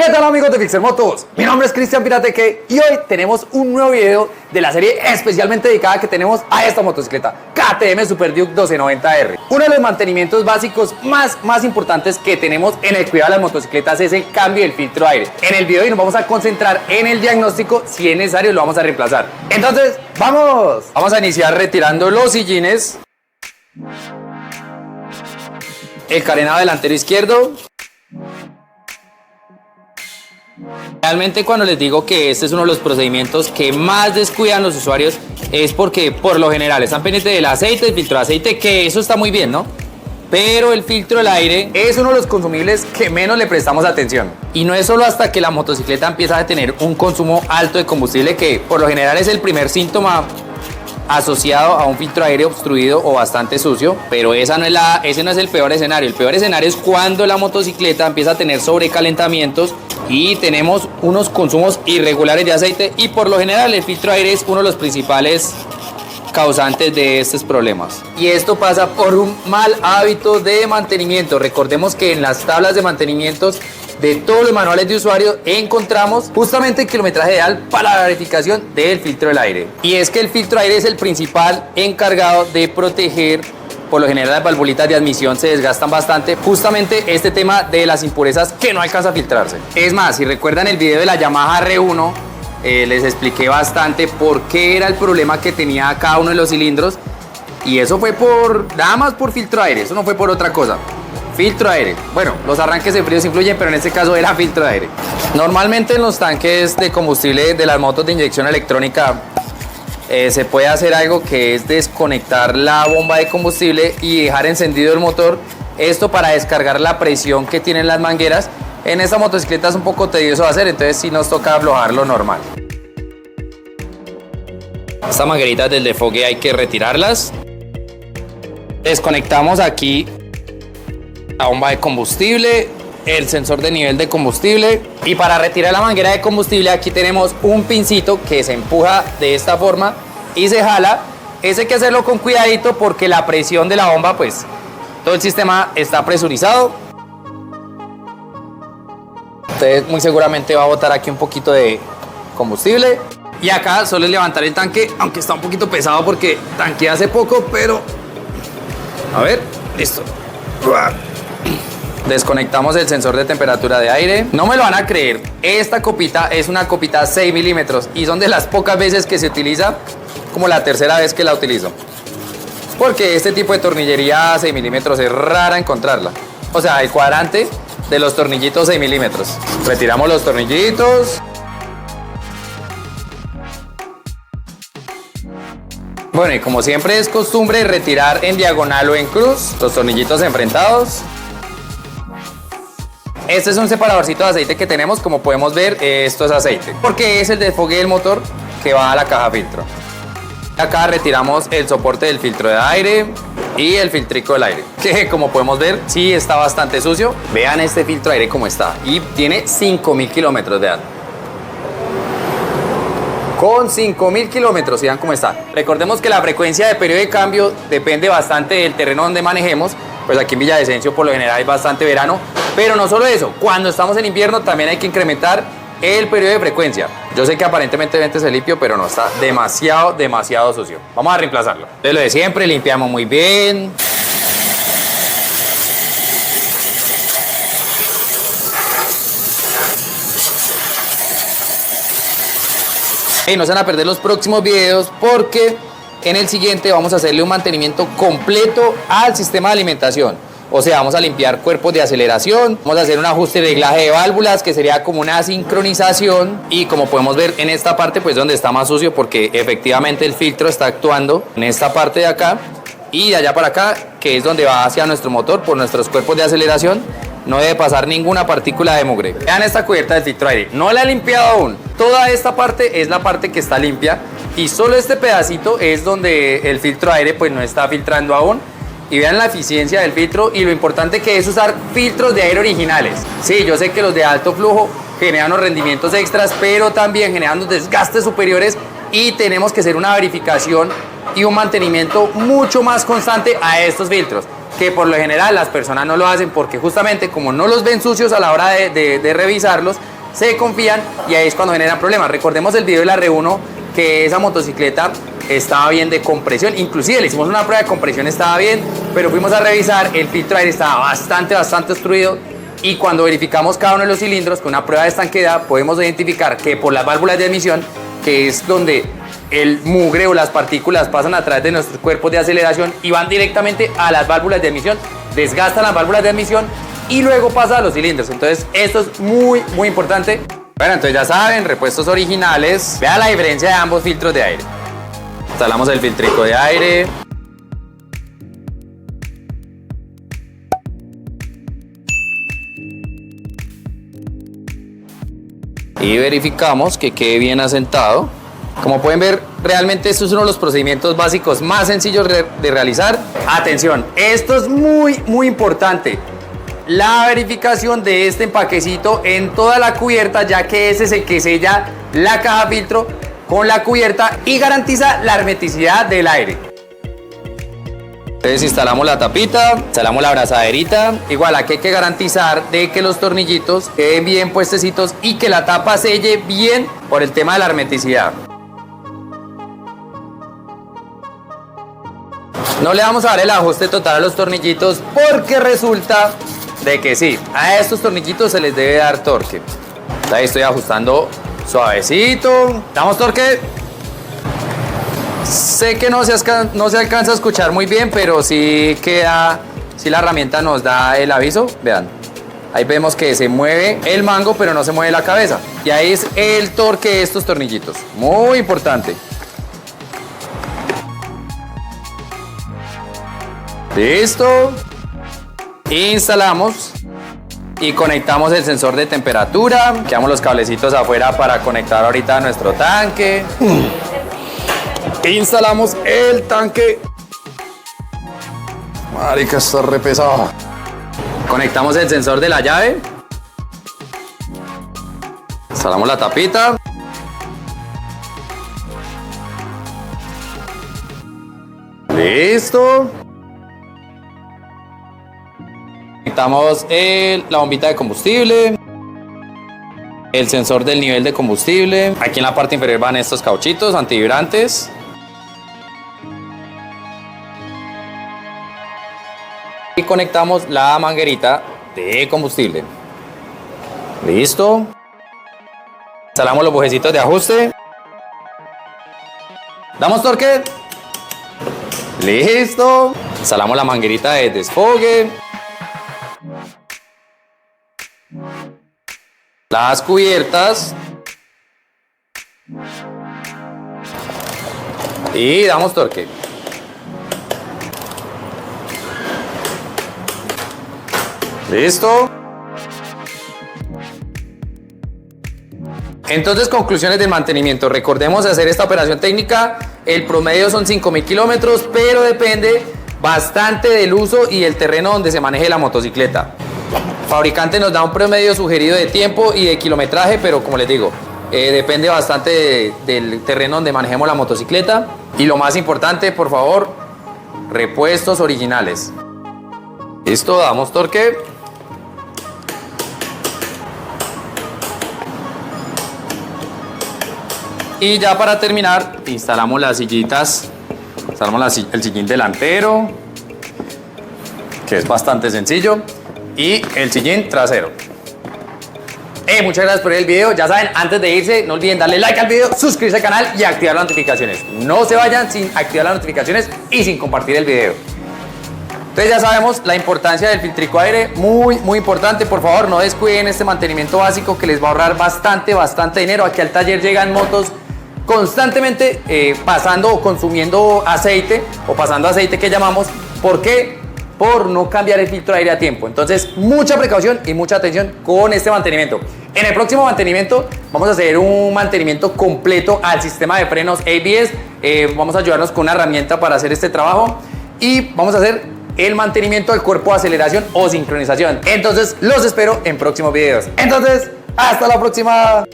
¿Qué tal amigos de Fixer Motos? Mi nombre es Cristian Pirateque y hoy tenemos un nuevo video de la serie especialmente dedicada que tenemos a esta motocicleta KTM Super Duke 1290R. Uno de los mantenimientos básicos más importantes que tenemos en el cuidado de las motocicletas es el cambio del filtro de aire. En el video de hoy nos vamos a concentrar en el diagnóstico, si es necesario lo vamos a reemplazar. Entonces, ¡vamos! Vamos a iniciar retirando los sillines, el carenado delantero izquierdo. Realmente cuando les digo que este es uno de los procedimientos que más descuidan los usuarios es porque por lo general están pendientes del aceite, el filtro de aceite, que eso está muy bien, ¿no? Pero el filtro del aire es uno de los consumibles que menos le prestamos atención. Y no es solo hasta que la motocicleta empieza a tener un consumo alto de combustible, que por lo general es el primer síntoma asociado a un filtro de aire obstruido o bastante sucio, pero ese no es el peor escenario. El peor escenario es cuando la motocicleta empieza a tener sobrecalentamientos y tenemos unos consumos irregulares de aceite, y por lo general el filtro de aire es uno de los principales causantes de estos problemas. Y esto pasa por un mal hábito de mantenimiento. Recordemos que en las tablas de mantenimientos de todos los manuales de usuario encontramos justamente el kilometraje ideal para la verificación del filtro del aire. Y es que el filtro de aire es el principal encargado de proteger. Por lo general las valvulitas de admisión se desgastan bastante, justamente este tema de las impurezas que no alcanza a filtrarse. Es más, si recuerdan el video de la Yamaha R1, les expliqué bastante por qué era el problema que tenía cada uno de los cilindros, y eso fue nada más por filtro de aire, eso no fue por otra cosa. Filtro de aire. Bueno, los arranques en fríos influyen, pero en este caso era filtro de aire. Normalmente en los tanques de combustible de las motos de inyección electrónica se puede hacer algo que es desconectar la bomba de combustible y dejar encendido el motor. Esto para descargar la presión que tienen las mangueras. En esta motocicleta es un poco tedioso de hacer, entonces sí nos toca aflojar lo normal. Estas mangueritas del desfogue hay que retirarlas. Desconectamos aquí la bomba de combustible, el sensor de nivel de combustible, y para retirar la manguera de combustible aquí tenemos un pincito que se empuja de esta forma y se jala. Eso hay que hacerlo con cuidadito porque la presión de la bomba, pues todo el sistema está presurizado. Entonces muy seguramente va a botar aquí un poquito de combustible, y acá solo es levantar el tanque, aunque está un poquito pesado porque tanqueé hace poco, pero a ver, listo. Desconectamos el sensor de temperatura de aire. No me lo van a creer, esta copita es una copita 6 milímetros y son de las pocas veces que se utiliza, como la tercera vez que la utilizo, porque este tipo de tornillería 6 milímetros es rara encontrarla. O sea, el cuadrante de los tornillitos 6 milímetros. Retiramos los tornillitos. Bueno, y como siempre es costumbre retirar en diagonal o en cruz los tornillitos enfrentados. Este es un separadorcito de aceite que tenemos, como podemos ver, esto es aceite, porque es el desfogue del motor que va a la caja filtro. Acá retiramos el soporte del filtro de aire y el filtrico del aire, que como podemos ver, sí está bastante sucio. Vean este filtro de aire cómo está, y tiene 5000 kilómetros de edad. Con 5000 kilómetros, vean cómo está. Recordemos que la frecuencia de periodo de cambio depende bastante del terreno donde manejemos. Pues aquí en Villavicencio por lo general hay bastante verano, pero no solo eso, cuando estamos en invierno también hay que incrementar el periodo de frecuencia. Yo sé que aparentemente se limpio, pero no, está demasiado sucio. Vamos a reemplazarlo. Entonces lo de siempre, limpiamos muy bien. Y no se van a perder los próximos videos porque en el siguiente vamos a hacerle un mantenimiento completo al sistema de alimentación. O sea, vamos a limpiar cuerpos de aceleración, vamos a hacer un ajuste de reglaje de válvulas, que sería como una sincronización, y como podemos ver en esta parte, pues donde está más sucio, porque efectivamente el filtro está actuando en esta parte de acá, y de allá para acá, que es donde va hacia nuestro motor por nuestros cuerpos de aceleración, no debe pasar ninguna partícula de mugre. Vean esta cubierta del filtro de aire, no la he limpiado aún. Toda esta parte es la parte que está limpia, y solo este pedacito es donde el filtro de aire pues no está filtrando aún. Y vean la eficiencia del filtro y lo importante que es usar filtros de aire originales. Sí, yo sé que los de alto flujo generan unos rendimientos extras, pero también generan unos desgastes superiores, y tenemos que hacer una verificación y un mantenimiento mucho más constante a estos filtros, que por lo general las personas no lo hacen porque justamente como no los ven sucios a la hora de revisarlos, se confían y ahí es cuando generan problemas. Recordemos el video de la R1, que esa motocicleta estaba bien de compresión, inclusive le hicimos una prueba de compresión, estaba bien, pero fuimos a revisar, el filtro de aire estaba bastante obstruido y cuando verificamos cada uno de los cilindros con una prueba de estanqueidad podemos identificar que por las válvulas de admisión, que es donde el mugre o las partículas pasan a través de nuestros cuerpos de aceleración y van directamente a las válvulas de admisión, desgastan las válvulas de admisión y luego pasa a los cilindros. Entonces esto es muy importante. Bueno, entonces ya saben, repuestos originales. Vean la diferencia de ambos filtros de aire. Instalamos el filtrico de aire. Y verificamos que quede bien asentado. Como pueden ver, realmente esto es uno de los procedimientos básicos más sencillos de realizar. Atención, esto es muy importante. La verificación de este empaquecito en toda la cubierta, ya que ese es el que sella la caja filtro con la cubierta y garantiza la hermeticidad del aire. Entonces instalamos la tapita, instalamos la abrazaderita. Igual aquí hay que garantizar de que los tornillitos queden bien puestecitos y que la tapa selle bien por el tema de la hermeticidad. No le vamos a dar el ajuste total a los tornillitos porque resulta de que sí, a estos tornillitos se les debe dar torque. Ahí estoy ajustando suavecito. ¿Damos torque? Sé que no se alcanza a escuchar muy bien, pero sí queda, sí la herramienta nos da el aviso. Vean, ahí vemos que se mueve el mango, pero no se mueve la cabeza. Y ahí es el torque de estos tornillitos. Muy importante. Listo. Instalamos y conectamos el sensor de temperatura. Quedamos los cablecitos afuera para conectar ahorita a nuestro tanque. Instalamos el tanque. Marica, está re pesado. Conectamos el sensor de la llave. Instalamos la tapita. Listo. Conectamos la bombita de combustible, el sensor del nivel de combustible. Aquí en la parte inferior van estos cauchitos antivibrantes. Y conectamos la manguerita de combustible. Listo. Instalamos los bujecitos de ajuste. Damos torque. Listo. Instalamos la manguerita de desfogue. Las cubiertas. Y damos torque. Listo. Entonces, conclusiones del mantenimiento. Recordemos hacer esta operación técnica. El promedio son 5.000 kilómetros, pero depende bastante del uso y el terreno donde se maneje la motocicleta. El fabricante nos da un promedio sugerido de tiempo y de kilometraje, pero como les digo, depende bastante del terreno donde manejemos la motocicleta. Y lo más importante, por favor, repuestos originales. Listo, damos torque. Y ya para terminar, instalamos las sillitas. Instalamos el sillín delantero, que es bastante sencillo, y el sillín trasero. Muchas gracias por ver el video. Ya saben, antes de irse, no olviden darle like al video, suscribirse al canal y activar las notificaciones. No se vayan sin activar las notificaciones y sin compartir el video. Entonces ya sabemos la importancia del filtrico de aire, muy importante. Por favor, no descuiden este mantenimiento básico que les va a ahorrar bastante dinero. Aquí al taller llegan motos constantemente pasando o consumiendo aceite o pasando aceite que llamamos. ¿Por qué? Por no cambiar el filtro de aire a tiempo. Entonces, mucha precaución y mucha atención con este mantenimiento. En el próximo mantenimiento vamos a hacer un mantenimiento completo al sistema de frenos ABS. Vamos a ayudarnos con una herramienta para hacer este trabajo y vamos a hacer el mantenimiento del cuerpo de aceleración o sincronización. Entonces, los espero en próximos videos. Entonces, hasta la próxima.